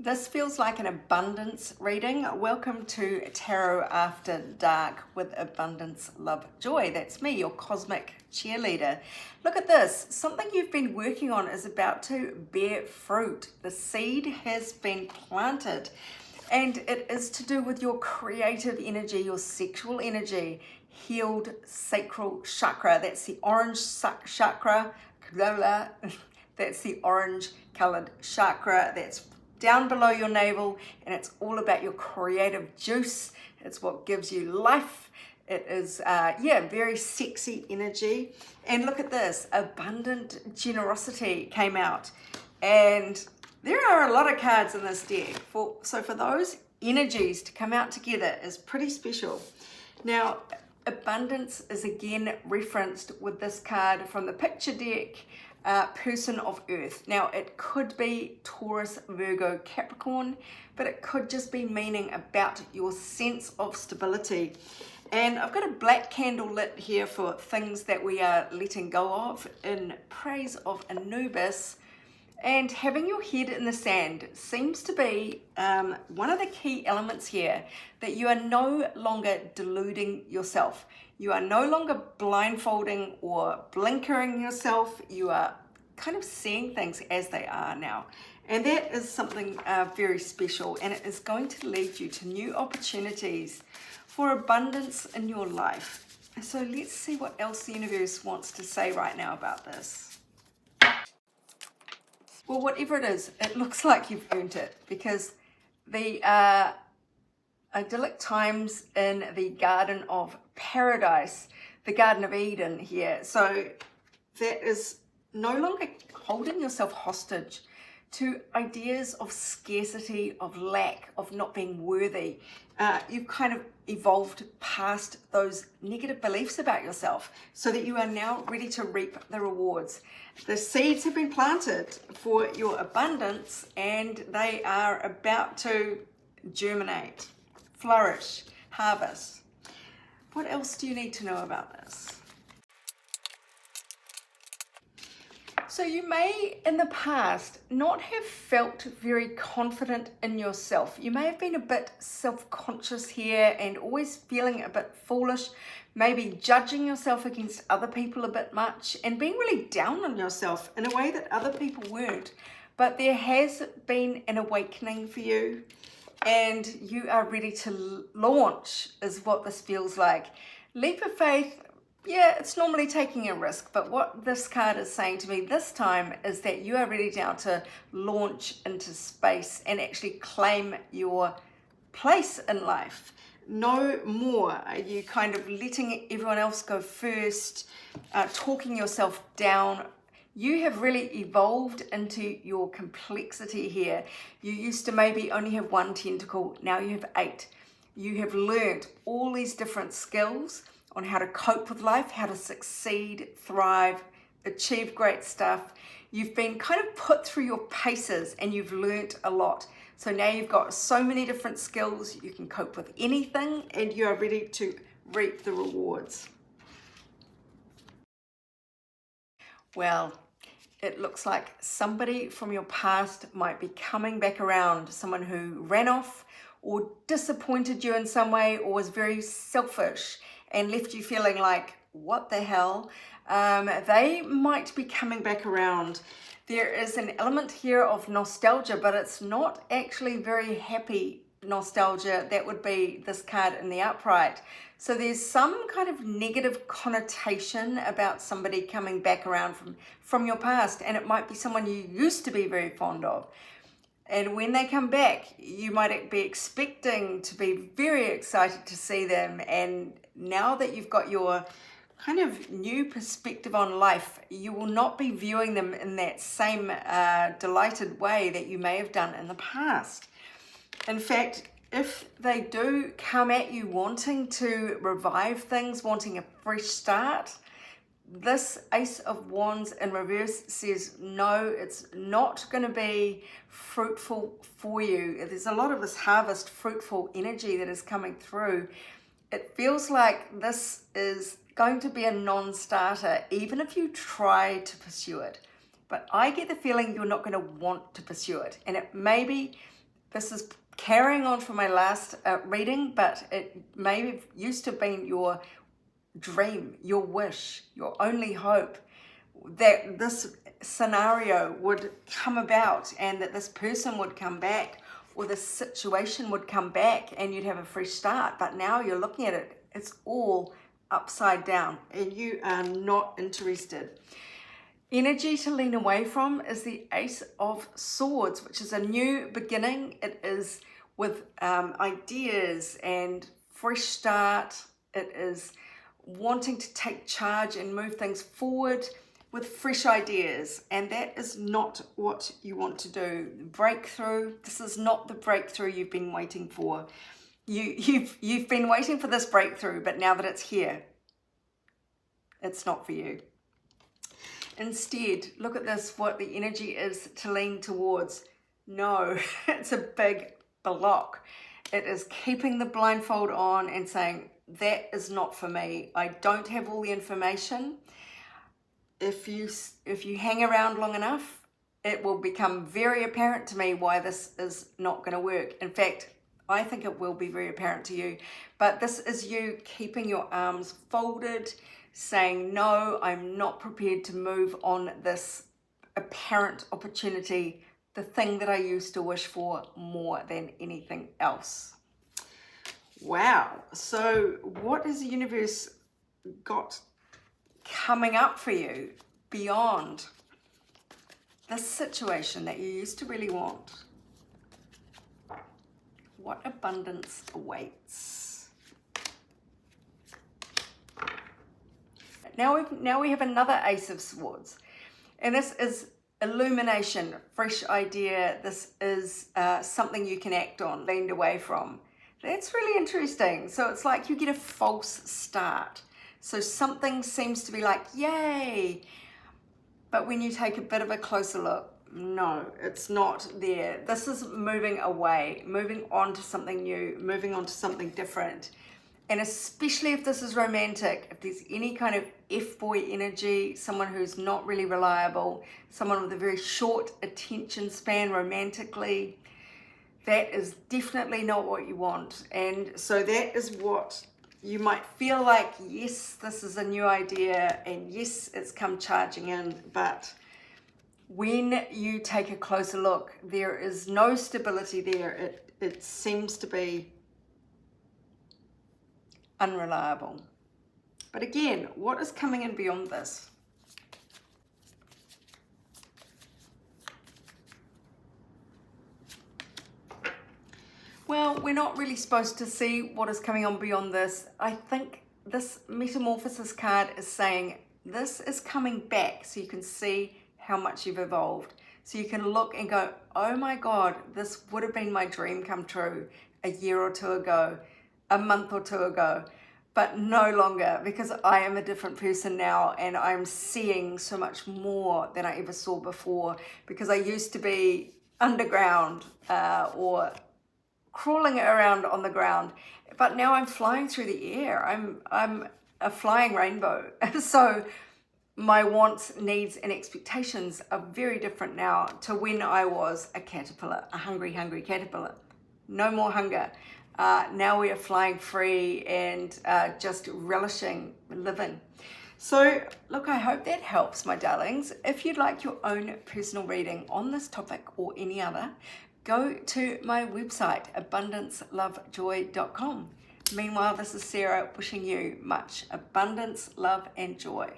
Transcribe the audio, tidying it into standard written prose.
This feels like an abundance reading. Welcome to Tarot After Dark with Abundance, Love, Joy. That's me, your cosmic cheerleader. Look at this. Something you've been working on is about to bear fruit. The seed has been planted, and it is to do with your creative energy, your sexual energy, healed sacral chakra. That's the orange chakra. That's the orange colored chakra. That's down below your navel, and it's all about your creative juice. It's what gives you life. It is, very sexy energy. And look at this, abundant generosity came out. And there are a lot of cards in this deck. So for those energies to come out together is pretty special. Now, abundance is again referenced with this card from the picture deck. Person of Earth. Now it could be Taurus, Virgo, Capricorn, but it could just be meaning about your sense of stability. And I've got a black candle lit here for things that we are letting go of in praise of Anubis. And having your head in the sand seems to be one of the key elements here, that you are no longer deluding yourself. You are no longer blindfolding or blinkering yourself. You are kind of seeing things as they are now. And that is something very special, and it is going to lead you to new opportunities for abundance in your life. So let's see what else the universe wants to say right now about this. Well, whatever it is, it looks like you've earned it, because the idyllic times in the Garden of Paradise, the Garden of Eden here. So that is no longer holding yourself hostage to ideas of scarcity, of lack, of not being worthy. You've kind of evolved past those negative beliefs about yourself so that you are now ready to reap the rewards. The seeds have been planted for your abundance, and they are about to germinate, flourish, harvest. What else do you need to know about this? So you may, in the past, not have felt very confident in yourself. You may have been a bit self-conscious here and always feeling a bit foolish, maybe judging yourself against other people a bit much and being really down on yourself in a way that other people weren't. But there has been an awakening for you, and you are ready to launch, is what this feels like. Leap of faith. Yeah, it's normally taking a risk, but what this card is saying to me this time is that you are ready now to launch into space and actually claim your place in life. No more are you kind of letting everyone else go first, talking yourself down. You have really evolved into your complexity here. You used to maybe only have one tentacle, now you have 8. You have learned all these different skills on how to cope with life, how to succeed, thrive, achieve great stuff. You've been kind of put through your paces and you've learnt a lot. So now you've got so many different skills, you can cope with anything, and you are ready to reap the rewards. Well, it looks like somebody from your past might be coming back around, someone who ran off or disappointed you in some way or was very selfish and left you feeling like, what the hell? They might be coming back around. There is an element here of nostalgia, but it's not actually very happy nostalgia. That would be this card in the upright. So there's some kind of negative connotation about somebody coming back around from your past, and it might be someone you used to be very fond of. And when they come back, you might be expecting to be very excited to see them. And now that you've got your kind of new perspective on life, you will not be viewing them in that same delighted way that you may have done in the past. In fact, if they do come at you wanting to revive things, wanting a fresh start, this Ace of Wands in reverse says, no, it's not going to be fruitful for you. There's a lot of this harvest fruitful energy that is coming through. It feels like this is going to be a non-starter, even if you try to pursue it. But I get the feeling you're not going to want to pursue it. And it maybe This is carrying on from my last reading, but it may have used to have been your dream, your wish, your only hope, that this scenario would come about and that this person would come back or this situation would come back and you'd have a fresh start. But now you're looking at it, it's all upside down and you are not interested. Energy to lean away from is the Ace of Swords, which is a new beginning. It is with ideas and fresh start. It is wanting to take charge and move things forward with fresh ideas, and that is not what you want to do. Breakthrough, this is not the breakthrough you've been waiting for. You've been waiting for this breakthrough, but now that it's here, it's not for you. Instead, look at this, what the energy is to lean towards. No, it's a big block. It is keeping the blindfold on and saying, that is not for me. I don't have all the information. If you hang around long enough, it will become very apparent to me why this is not going to work. In fact, I think it will be very apparent to you. But this is you keeping your arms folded, saying, no, I'm not prepared to move on this apparent opportunity, the thing that I used to wish for more than anything else. Wow. So what has the universe got coming up for you beyond this situation that you used to really want? What abundance awaits? Now we have another Ace of Swords, and this is illumination, fresh idea. This is something you can act on, leaned away from. That's really interesting. So it's like you get a false start. So something seems to be like, yay, but when you take a bit of a closer look, no, it's not there. This is moving away, moving on to something new, moving on to something different. And especially if this is romantic, if there's any kind of F-boy energy, someone who's not really reliable, someone with a very short attention span romantically, that is definitely not what you want. And so that is what you might feel like, yes, this is a new idea, and yes, it's come charging in, but when you take a closer look, there is no stability there. It seems to be unreliable. But again, what is coming in beyond this? Well, we're not really supposed to see what is coming on beyond this. I think this Metamorphosis card is saying this is coming back so you can see how much you've evolved. So you can look and go, oh my God, this would have been my dream come true a year or two ago, a month or two ago, but no longer, because I am a different person now and I'm seeing so much more than I ever saw before, because I used to be underground or crawling around on the ground, but now I'm flying through the air. I'm a flying rainbow. So my wants, needs, and expectations are very different now to when I was a caterpillar, a hungry caterpillar. No more hunger. Now we are flying free and just relishing living. So look, I hope that helps, my darlings. If you'd like your own personal reading on this topic or any other, go to my website, abundancelovejoy.com. Meanwhile, this is Sarah wishing you much abundance, love, and joy.